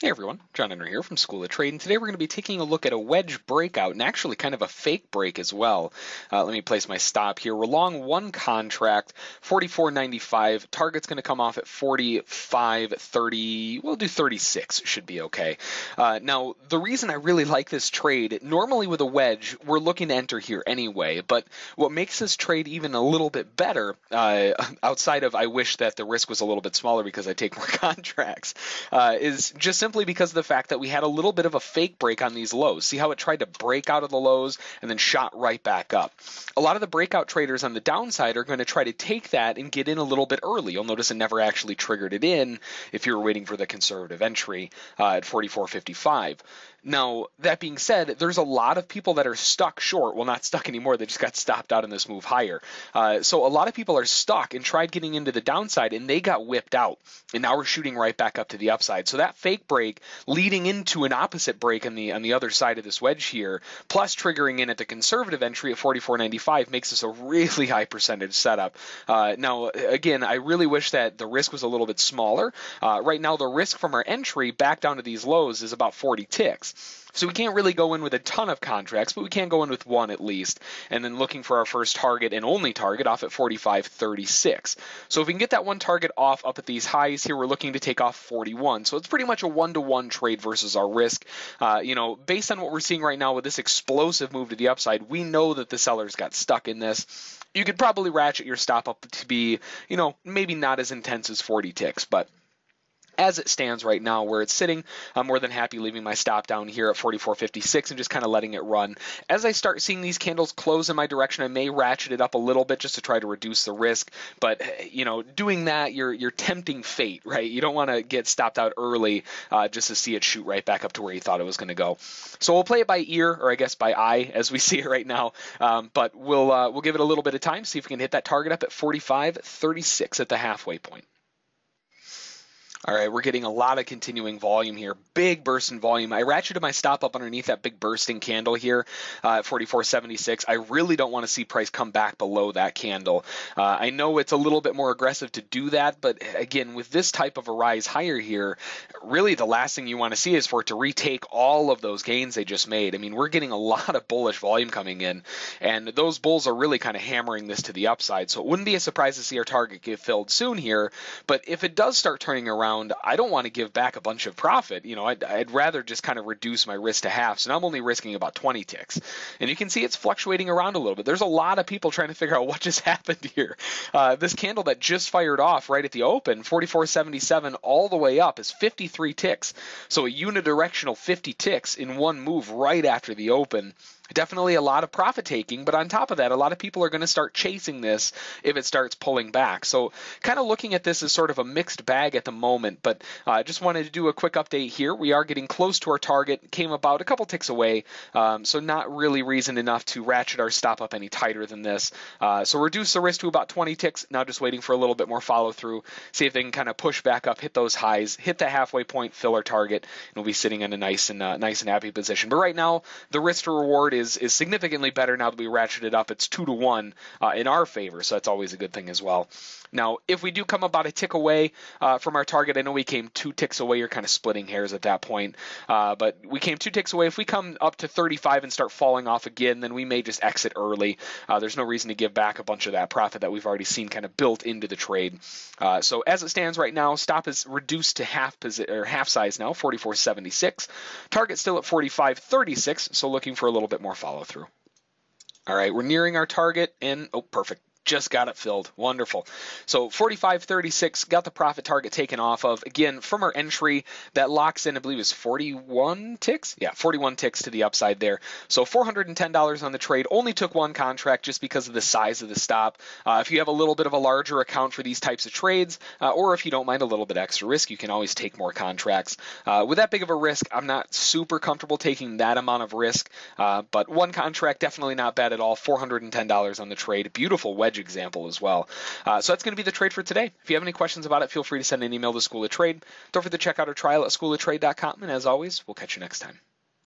Hey everyone, John Henry here from School of Trade, and today we're going to be taking a look at a wedge breakout, and actually kind of a fake break as well. Let me place my stop here. We're long one contract, 44.95. Target's going to come off at 45.30. We'll do 36, should be okay. Now, the reason I really like this trade, normally with a wedge, we're looking to enter here anyway, but what makes this trade even a little bit better, outside of I wish that the risk was a little bit smaller because I take more contracts, is just simply because of the fact that we had a little bit of a fake break on these lows. See how it tried to break out of the lows and then shot right back up. A lot of the breakout traders on the downside are going to try to take that and get in a little bit early. You'll notice it never actually triggered it in if you were waiting for the conservative entry at 44.55. Now, that being said, there's a lot of people that are stuck short. Well, not stuck anymore. They just got stopped out in this move higher. So a lot of people are stuck and tried getting into the downside, and they got whipped out. And now we're shooting right back up to the upside. So that fake break leading into an opposite break on the other side of this wedge here, plus triggering in at the conservative entry at 44.95 makes this a really high percentage setup. Now, again, I really wish that the risk was a little bit smaller. Right now, the risk from our entry back down to these lows is about 40 ticks. So we can't really go in with a ton of contracts, but we can go in with one at least, and then looking for our first target and only target off at 45.36. So if we can get that one target off up at these highs here, we're looking to take off 41. So it's pretty much a one-to-one trade versus our risk. Based on what we're seeing right now with this explosive move to the upside, we know that the sellers got stuck in this. You could probably ratchet your stop up to be, maybe not as intense as 40 ticks, but as it stands right now, where it's sitting, I'm more than happy leaving my stop down here at 44.56 and just kind of letting it run. As I start seeing these candles close in my direction, I may ratchet it up a little bit just to try to reduce the risk. But, doing that, you're tempting fate, right? You don't want to get stopped out early just to see it shoot right back up to where you thought it was going to go. So we'll play it by ear, or I guess by eye, as we see it right now. But we'll give it a little bit of time, see if we can hit that target up at 45.36 at the halfway point. All right, we're getting a lot of continuing volume here. Big burst in volume. I ratcheted my stop up underneath that big bursting candle here at 44.76. I really don't want to see price come back below that candle. I know it's a little bit more aggressive to do that, but again, with this type of a rise higher here, really the last thing you want to see is for it to retake all of those gains they just made. I mean, we're getting a lot of bullish volume coming in, and those bulls are really kind of hammering this to the upside. So it wouldn't be a surprise to see our target get filled soon here, but if it does start turning around, I don't want to give back a bunch of profit. I'd rather just kind of reduce my risk to half. So now I'm only risking about 20 ticks. And you can see it's fluctuating around a little bit. There's a lot of people trying to figure out what just happened here. This candle that just fired off right at the open, 44.77 all the way up, is 53 ticks. So a unidirectional 50 ticks in one move right after the open. Definitely a lot of profit taking, but on top of that, a lot of people are going to start chasing this if it starts pulling back. So kind of looking at this as sort of a mixed bag at the moment, but I just wanted to do a quick update here. We are getting close to our target, came about a couple ticks away, so not really reason enough to ratchet our stop up any tighter than this. So reduce the risk to about 20 ticks, now just waiting for a little bit more follow through, see if they can kind of push back up, hit those highs, hit the halfway point, fill our target, and we'll be sitting in a nice and happy position. But right now, the risk to reward is significantly better now that we ratcheted up. It's 2-to-1 in our favor, so that's always a good thing as well. Now, if we do come about a tick away from our target, I know we came 2 ticks away. You're kind of splitting hairs at that point, but we came 2 ticks away. If we come up to 35 and start falling off again, then we may just exit early. There's no reason to give back a bunch of that profit that we've already seen kind of built into the trade. So as it stands right now, stop is reduced to half size now, 44.76. Target still at 45.36, so looking for a little bit more follow through. All right, we're nearing our target, and perfect. Just got it filled. Wonderful. So 45.36, got the profit target taken off of. Again, from our entry, that locks in, I believe, is 41 ticks? Yeah, 41 ticks to the upside there. So $410 on the trade. Only took one contract just because of the size of the stop. If you have a little bit of a larger account for these types of trades, or if you don't mind a little bit extra risk, you can always take more contracts. With that big of a risk, I'm not super comfortable taking that amount of risk, but one contract, definitely not bad at all. $410 on the trade. Beautiful wedge example as well. So that's going to be the trade for today. If you have any questions about it, feel free to send an email to School of Trade. Don't forget to check out our trial at schooloftrade.com. And as always, we'll catch you next time.